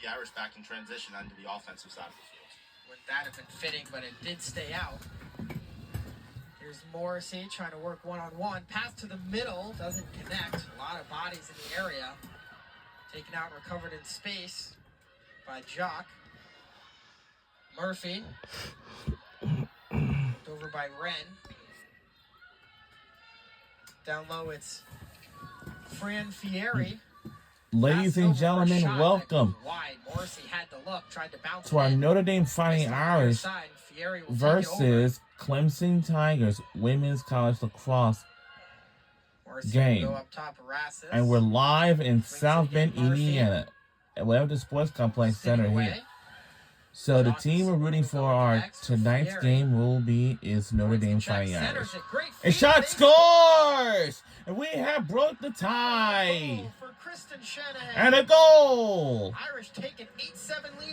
The Irish back in transition onto the offensive side of the field. Would that have been fitting, but it did stay out. Here's Morrissey trying to work one-on-one. Pass to the middle, doesn't connect. A lot of bodies in the area. Taken out and recovered in space by Jock. Murphy. Over by Wren. Down low, it's Fran Fieri. Ladies and gentlemen, welcome to our Notre Dame Fighting Irish versus Clemson Tigers women's college lacrosse game. And we're live in South Bend, Indiana. And we have the Sports Complex Center here. So the team we're rooting for our tonight's game is Notre Dame Fighting Irish. A shot scores! And we have broke the tie. And a goal!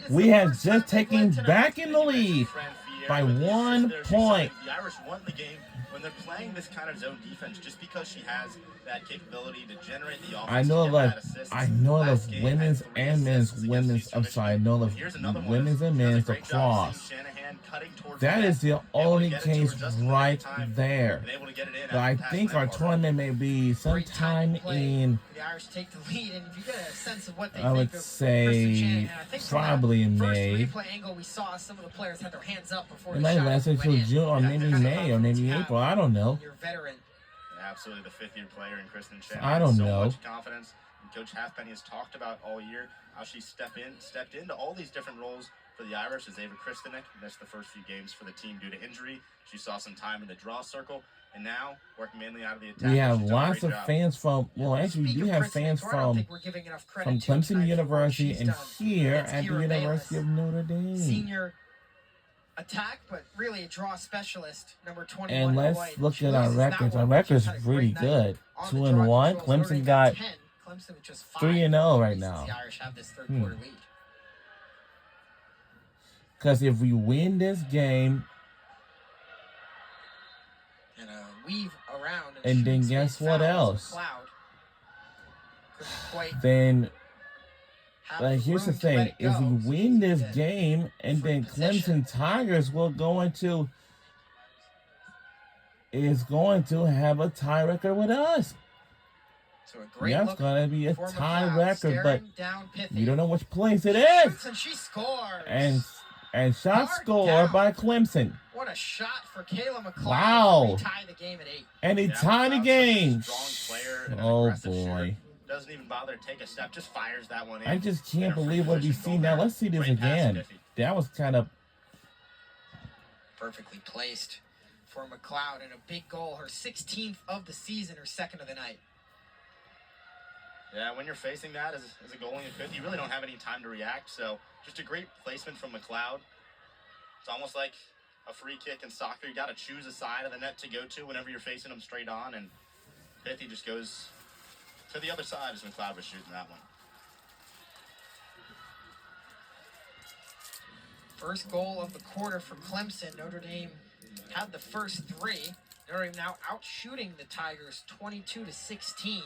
We have just taken back in the lead by 1 point. The Irish won the game when they're playing this kind of zone defense just because she has that capability to generate the offense. I know of women's and men's. I'm sorry, I know of women's and men's lacrosse. That is the only case right there. But I think our tournament may be sometime in, I would say, probably in May. It might last until June or maybe May or maybe April. I don't know. Absolutely, the fifth-year player in Kristen Shanahan. I don't know. So much confidence. And Coach Halfpenny has talked about all year how she stepped into all these different roles for the Irish. As Ava Kristanek missed the first few games for the team due to injury. She saw some time in the draw circle, and now working mainly out of the attack. We have lots of fans from. Well, actually, we do have fans from Clemson University and here at the University of Notre Dame. Senior attack, but really a draw specialist, number 21. And let's look at our records. Our record's pretty good. 2-1. Clemson got 3-0 right now. The Irish have this third quarter lead. Because if we win this game, and weave around, and then guess what else? Then. But here's the thing, if we win this game, and then Clemson Tigers is going to have a tie record with us. So a great That's going to be a tie record, but we don't know which place it is. And she scores. And shot scored by Clemson. What a shot for Kayla McLeod. Wow. Tie the game at 8. And he tied the game. Oh boy. Doesn't even bother to take a step, just fires that one in. I just can't believe what we see now. Let's see this again. That was kind of perfectly placed for McLeod, and a big goal, her 16th of the season, her second of the night. Yeah, when you're facing that as a goalie in fifth, you really don't have any time to react, so just a great placement from McLeod. It's almost like a free kick in soccer. You got to choose a side of the net to go to whenever you're facing them straight on, and Pithy just goes to the other side as McLeod was shooting that one. First goal of the quarter for Clemson. Notre Dame had the first 3. Notre Dame now out shooting the Tigers 22-16.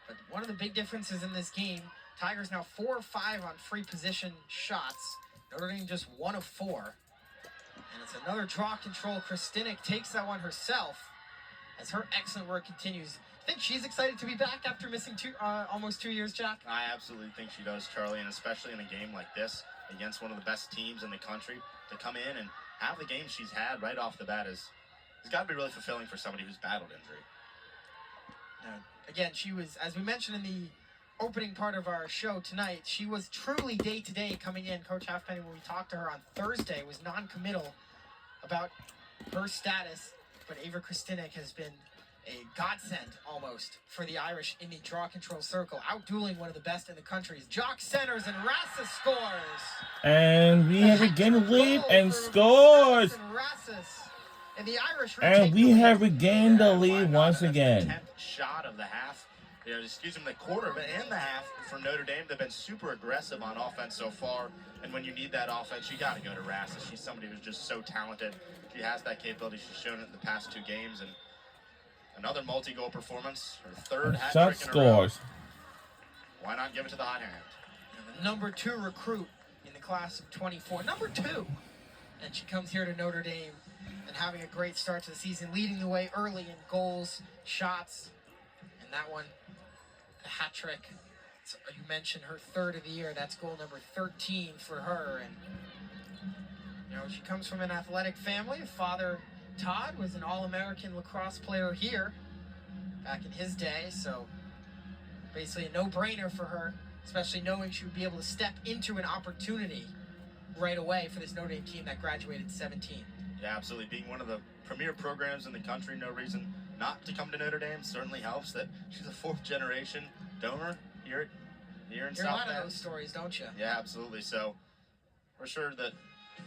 But one of the big differences in this game, Tigers now 4 of 5 on free position shots. Notre Dame just 1 of 4. And it's another draw control. Kristinek takes that one herself as her excellent work continues. I think she's excited to be back after missing almost 2 years, Jack. I absolutely think she does, Charlie, and especially in a game like this against one of the best teams in the country, to come in and have the game she's had right off the bat has got to be really fulfilling for somebody who's battled injury. Again, she was, as we mentioned in the opening part of our show tonight, she was truly day-to-day coming in. Coach Halfpenny, when we talked to her on Thursday, was non-committal about her status, but Ava Kristinek has been a godsend almost for the Irish in the draw control circle, out-dueling one of the best in the country. Jock centers and Rassa scores. And we have regained the lead and scores. And we have regained the lead once again. 10th shot of the half. The quarter and the half from Notre Dame. They've been super aggressive on offense so far. And when you need that offense, you got to go to Rassa. She's somebody who's just so talented. She has that capability. She's shown it in the past 2 games. And another multi-goal performance. Her 3rd hat trick in a row. Why not give it to the hot hand? And the number 2 recruit in the class of 24. Number 2. And she comes here to Notre Dame and having a great start to the season, leading the way early in goals, shots, and that one, a hat trick. So you mentioned her 3rd of the year. That's goal number 13 for her. And you know, she comes from an athletic family. Father Todd was an All-American lacrosse player here back in his day, so basically a no-brainer for her, especially knowing she would be able to step into an opportunity right away for this Notre Dame team that graduated 17. Yeah, absolutely. Being one of the premier programs in the country, no reason not to come to Notre Dame. Certainly helps that she's a 4th-generation donor here in Hear South a lot Bend. of those stories, don't you? Yeah, absolutely. So we're sure that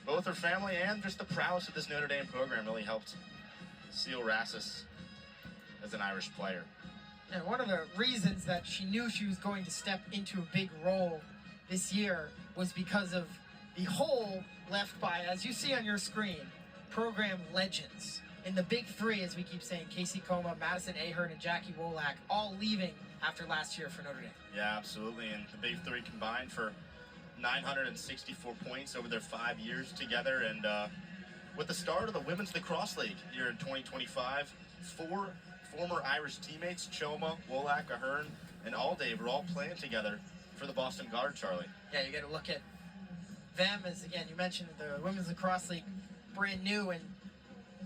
both her family and just the prowess of this Notre Dame program really helped seal Rassus as an Irish player. And one of the reasons that she knew she was going to step into a big role this year was because of the hole left by, as you see on your screen, program legends. In the big 3, as we keep saying, Casey Coma, Madison Ahern, and Jackie Wolak, all leaving after last year for Notre Dame. Yeah, absolutely. And the big 3 combined for 964 points over their 5 years together. And with the start of the Women's Lacrosse League here in 2025, 4 former Irish teammates, Choma, Wolak, Ahern, and Alday, were all playing together for the Boston Guard, Charlie. Yeah, you got to look at them as, again, you mentioned the Women's Lacrosse League, brand new, and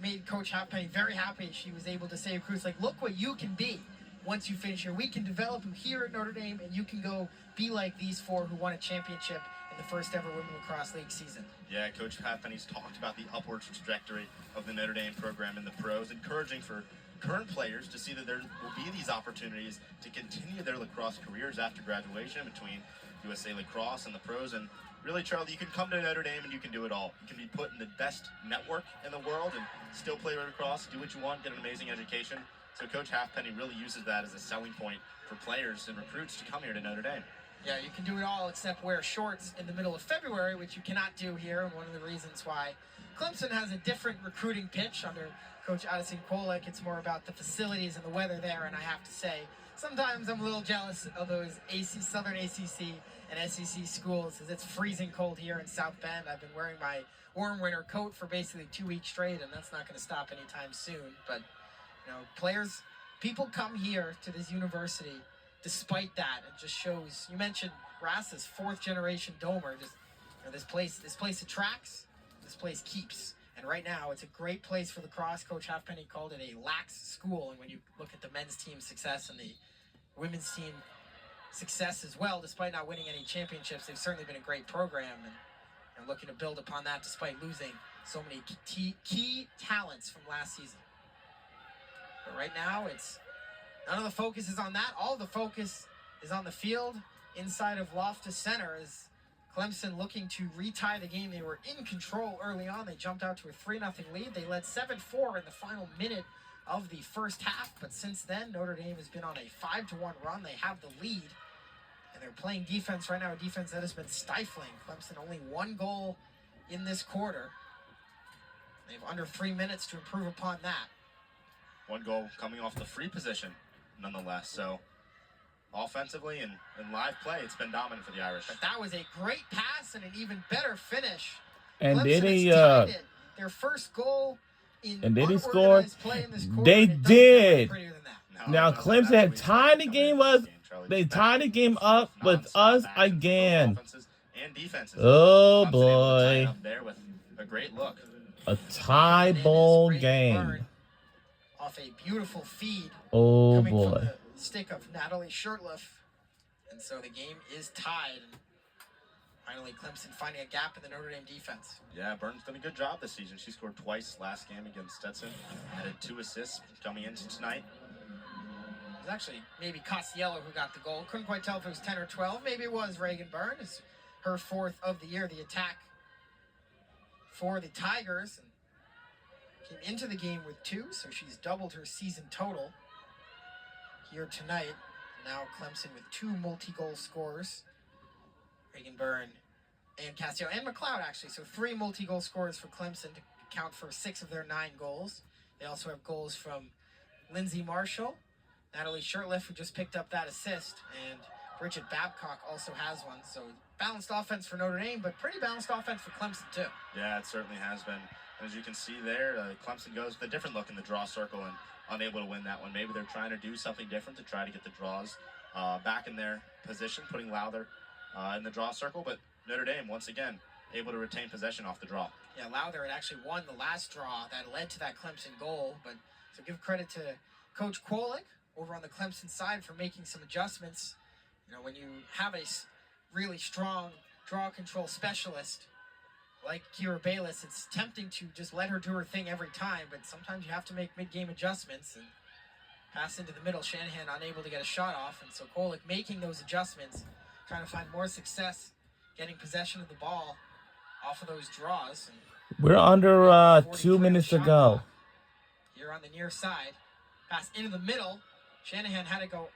made Coach Halfpenny very happy. She was able to say to recruits, like, look what you can be once you finish here. We can develop you here at Notre Dame, and you can go be like these 4 who won a championship in the first ever Women's Lacrosse League season. Yeah, Coach Halfpenny's talked about the upward trajectory of the Notre Dame program in the pros, encouraging for current players to see that there will be these opportunities to continue their lacrosse careers after graduation between USA Lacrosse and the pros. And really, Charlie, you can come to Notre Dame and you can do it all. You can be put in the best network in the world and still play lacrosse, do what you want, get an amazing education. So Coach Halfpenny really uses that as a selling point for players and recruits to come here to Notre Dame. Yeah, you can do it all except wear shorts in the middle of February, which you cannot do here, and one of the reasons why Clemson has a different recruiting pitch under Coach Addison Kolek. It's more about the facilities and the weather there, and I have to say, sometimes I'm a little jealous of those Southern ACC and SEC schools, as it's freezing cold here in South Bend. I've been wearing my warm winter coat for basically 2 weeks straight, and that's not going to stop anytime soon. But, you know, people come here to this university despite that. It just shows. You mentioned Rassus, 4th-generation domer. Just, you know, this place attracts, this place keeps. And right now, it's a great place for lacrosse. Coach Halfpenny called it a lax school. And when you look at the men's team success and the women's team success as well, despite not winning any championships, they've certainly been a great program, and looking to build upon that despite losing so many key talents from last season. But right now, none of the focus is on that. All the focus is on the field inside of Loftus Center, as Clemson looking to retie the game. They were in control early on. They jumped out to a 3-0 lead. They led 7-4 in the final minute of the first half, but since then, Notre Dame has been on a 5-1 run. They have the lead, and they're playing defense right now, a defense that has been stifling. Clemson only 1 goal in this quarter. They have under 3 minutes to improve upon that. 1 goal coming off the free position, nonetheless. So offensively and in live play, it's been dominant for the Irish. But that was a great pass and an even better finish. And Clemson did he their first goal in and did he score? Play in this quarter, they did. Now No, Clemson had tied the game up. They tied the game up with us again. And defenses. Oh Clemson able to tie it boy. up there with a great look. A tie ball game. Off a beautiful feed. Oh coming from boy. the stick of Natalie Shurtleff. And so the game is tied. And finally, Clemson finding a gap in the Notre Dame defense. Yeah, Burns done a good job this season. She scored twice last game against Stetson. Added 2 assists coming into tonight. It was actually maybe Costiello who got the goal. Couldn't quite tell if it was 10 or 12. Maybe it was Reagan Byrne. It's her 4th of the year. The attack for the Tigers. And came into the game with 2, so she's doubled her season total here tonight. Now Clemson with 2 multi-goal scorers. Reagan Byrne and Castillo and McLeod, actually. So 3 multi-goal scorers for Clemson to account for 6 of their 9 goals. They also have goals from Lindsay Marshall, Natalie Shurtleff, who just picked up that assist, and Bridget Babcock also has one. So balanced offense for Notre Dame, but pretty balanced offense for Clemson too. Yeah, it certainly has been. As you can see there, Clemson goes with a different look in the draw circle and unable to win that one. Maybe they're trying to do something different to try to get the draws back in their position, putting Lowther in the draw circle. But Notre Dame, once again, able to retain possession off the draw. Yeah, Lowther had actually won the last draw that led to that Clemson goal. But so give credit to Coach Kwolek over on the Clemson side for making some adjustments. You know, when you have a really strong draw control specialist like Kira Bayless, it's tempting to just let her do her thing every time, but sometimes you have to make mid-game adjustments and pass into the middle. Shanahan unable to get a shot off, and so Kwolek making those adjustments, trying to find more success getting possession of the ball off of those draws. And we're under 2 minutes to go. Here on the near side, pass into the middle. Shanahan had to go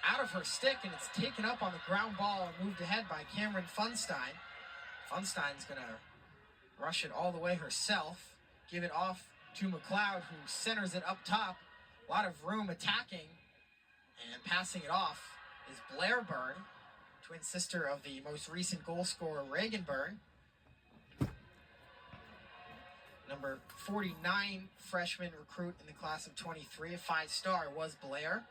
out of her stick, and it's taken up on the ground ball and moved ahead by Cameron Funstein. Funstein's going to rush it all the way herself, give it off to McLeod, who centers it up top. A lot of room attacking, and passing it off is Blair Byrne, twin sister of the most recent goal scorer, Reagan Byrne. Number 49 freshman recruit in the class of 23, a 5-star, was Blair.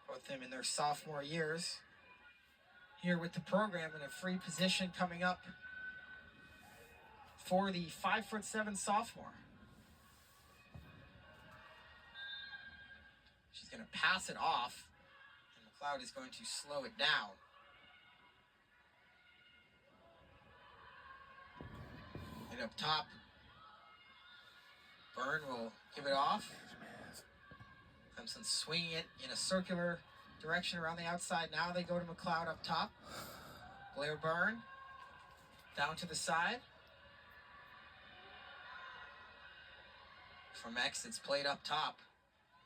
Both them in their sophomore years here with the program, in a free position coming up for the 5'7" sophomore. She's going to pass it off, and McLeod is going to slow it down. And up top, Byrne will give it off. Clemson swinging it in a circular direction around the outside. Now they go to McLeod up top. Blair Byrne down to the side. From X, it's played up top.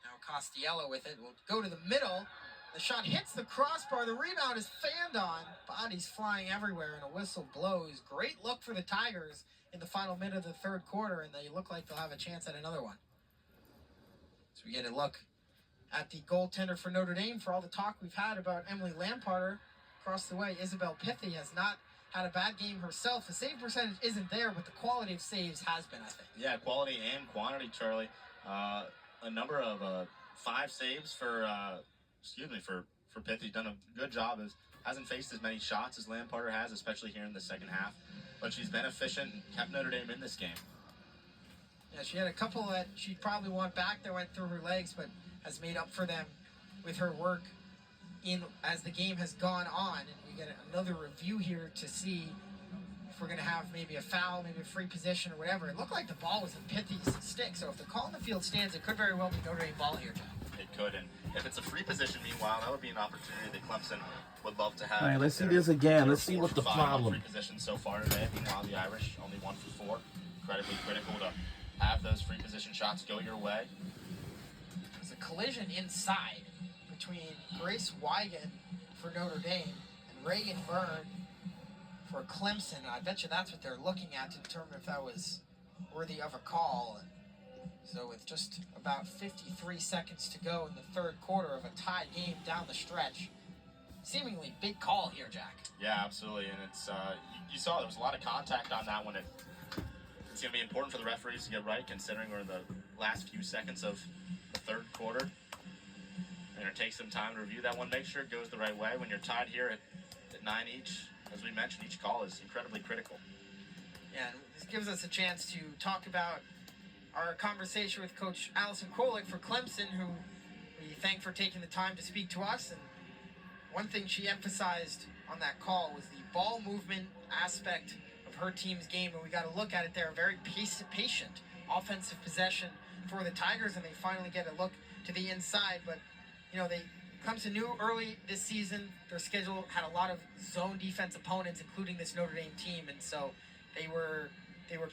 Now Costiello with it will go to the middle. The shot hits the crossbar. The rebound is fanned on. Bodies flying everywhere, and a whistle blows. Great look for the Tigers in the final minute of the third quarter, and they look like they'll have a chance at another one. So we get a look at the goaltender for Notre Dame. For all the talk we've had about Emily Lamparter across the way, Isabel Pithy has not had a bad game herself. The save percentage isn't there, but the quality of saves has been, I think. Yeah, quality and quantity, Charlie. A number of 5 saves for Pithy. Done a good job. Hasn't faced as many shots as Lamparter has, especially here in the second half. But she's been efficient and kept Notre Dame in this game. Yeah, she had a couple that she'd probably want back that went through her legs, but has made up for them with her work as the game has gone on. And we get another review here to see if we're going to have maybe a foul, maybe a free position or whatever. It looked like the ball was in Pithy's stick, so if the call in the field stands, it could very well be Notre Dame ball here, John. It could, and if it's a free position, meanwhile, that would be an opportunity that Clemson would love to have. All right, let's see this again. Let's see what the problem. Free position so far today. Meanwhile, the Irish only 1 for 4. Incredibly critical to have those free position shots go your way. There's a collision inside between Grace Wigan for Notre Dame and Reagan Byrne for Clemson. I bet you that's what they're looking at to determine if that was worthy of a call. So with just about 53 seconds to go in the third quarter of a tie game down the stretch, seemingly big call here, Jack. Yeah, absolutely, and it's you saw there was a lot of contact on that one. It's going to be important for the referees to get right, considering we're in the last few seconds of the third quarter. And it takes some time to review that one. Make sure it goes the right way. When you're tied here at 9 each, as we mentioned, each call is incredibly critical. Yeah, and this gives us a chance to talk about our conversation with Coach Allison Kwolek for Clemson, who we thank for taking the time to speak to us. And one thing she emphasized on that call was the ball movement aspect of her team's game, and we got to look at it there. A very patient offensive possession for the Tigers, and they finally get a look to the inside. But you know, Clemson knew early this season their schedule had a lot of zone defense opponents, including this Notre Dame team, and so they were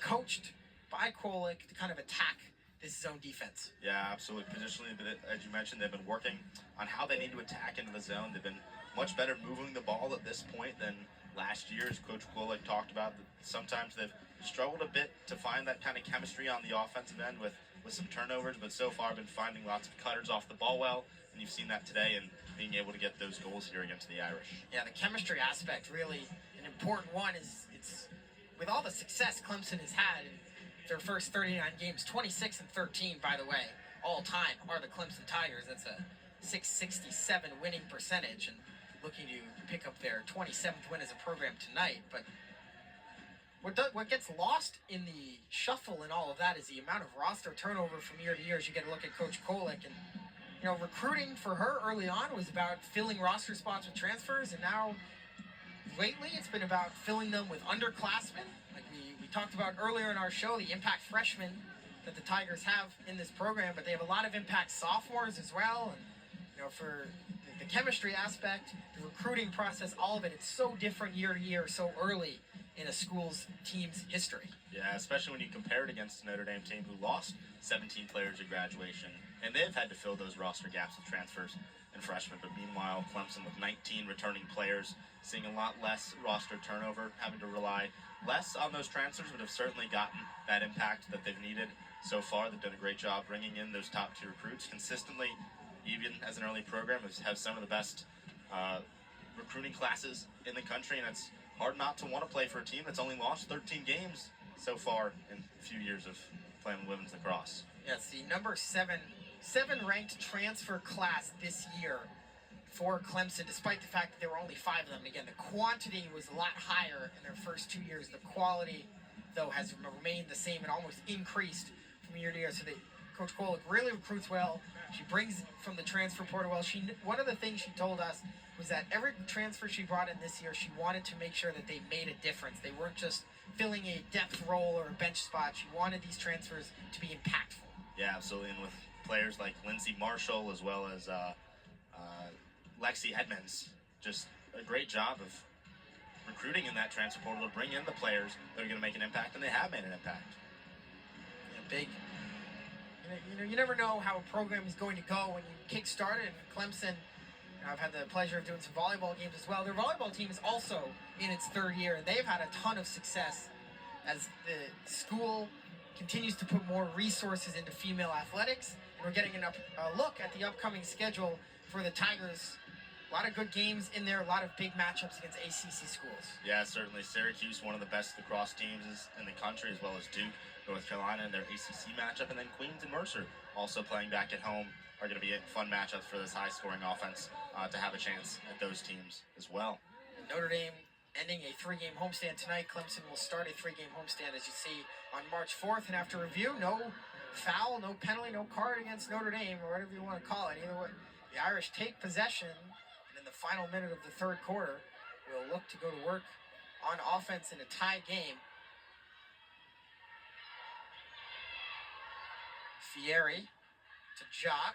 coached by Kwolek to kind of attack this zone defense. Yeah, absolutely. Positionally, as you mentioned, they've been working on how they need to attack into the zone. They've been much better moving the ball at this point than last year, as Coach Kwolek talked about. Sometimes they've struggled a bit to find that kind of chemistry on the offensive end with some turnovers, but so far been finding lots of cutters off the ball well, and you've seen that today in being able to get those goals here against the Irish. Yeah, the chemistry aspect, really an important one. Is it's with all the success Clemson has had in their first 39 games, 26-13, by the way, all time are the Clemson Tigers. That's a .667 winning percentage, and looking to pick up their 27th win as a program tonight. But what gets lost in the shuffle and all of that is the amount of roster turnover from year to year. As you get a look at Coach Kolick, and recruiting for her early on was about filling roster spots with transfers, and now lately it's been about filling them with underclassmen. Like we talked about earlier in our show, the impact freshmen that the Tigers have in this program, but they have a lot of impact sophomores as well. And for the chemistry aspect, the recruiting process, all of it, it's so different year to year, so early in a school's team's history. Yeah, especially when you compare it against the Notre Dame team who lost 17 players at graduation, and they've had to fill those roster gaps with transfers and freshmen. But meanwhile, Clemson with 19 returning players, seeing a lot less roster turnover, having to rely less on those transfers, but have certainly gotten that impact that they've needed so far. They've done a great job bringing in those top-tier recruits consistently. Even as an early program, have some of the best recruiting classes in the country, and it's hard not to want to play for a team that's only lost 13 games so far in a few years of playing women's lacrosse. Yes, the number seven ranked transfer class this year for Clemson, despite the fact that there were only 5 of them. Again, the quantity was a lot higher in their first 2 years. The quality, though, has remained the same and almost increased from year to year. So Coach Kolick really recruits well. She brings from the transfer portal well. One of the things she told us was that every transfer she brought in this year, she wanted to make sure that they made a difference. They weren't just filling a depth role or a bench spot. She wanted these transfers to be impactful. Yeah, absolutely. And with players like Lindsay Marshall as well as Lexi Edmonds, just a great job of recruiting in that transfer portal to bring in the players that are going to make an impact, and they have made an impact. Big. You never know how a program is going to go when you kick-start it. And Clemson, I've had the pleasure of doing some volleyball games as well. Their volleyball team is also in its 3rd year, and they've had a ton of success as the school continues to put more resources into female athletics. And we're getting a look at the upcoming schedule for the Tigers. A lot of good games in there, a lot of big matchups against ACC schools. Yeah, certainly. Syracuse, one of the best lacrosse teams in the country, as well as Duke, North Carolina, in their ACC matchup. And then Queens and Mercer, also playing back at home, are going to be fun matchups for this high-scoring offense to have a chance at those teams as well. And Notre Dame ending a 3-game homestand tonight. Clemson will start a 3-game homestand, as you see, on March 4th. And after review, no foul, no penalty, no card against Notre Dame, or whatever you want to call it. Either way, the Irish take possession. In the final minute of the 3rd quarter, we'll look to go to work on offense in a tie game. Fieri to Jock.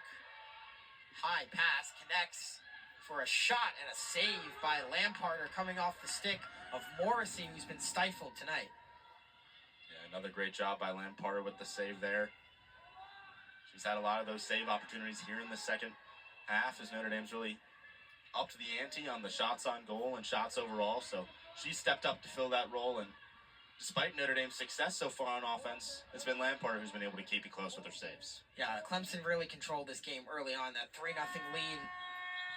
High pass connects for a shot and a save by Lamparter coming off the stick of Morrissey, who's been stifled tonight. Yeah, another great job by Lamparter with the save there. She's had a lot of those save opportunities here in the second half as Notre Dame's really up to the ante on the shots on goal and shots overall. So she stepped up to fill that role, and despite Notre Dame's success so far on offense, it's been Lamparter who's been able to keep it close with her saves. Yeah, Clemson really controlled this game early on, that 3-0 lead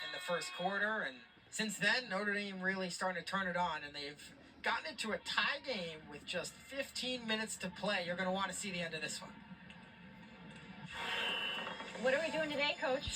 in the first quarter, and since then, Notre Dame really starting to turn it on, and they've gotten it to a tie game with just 15 minutes to play. You're going to want to see the end of this one. What are we doing today, Coach?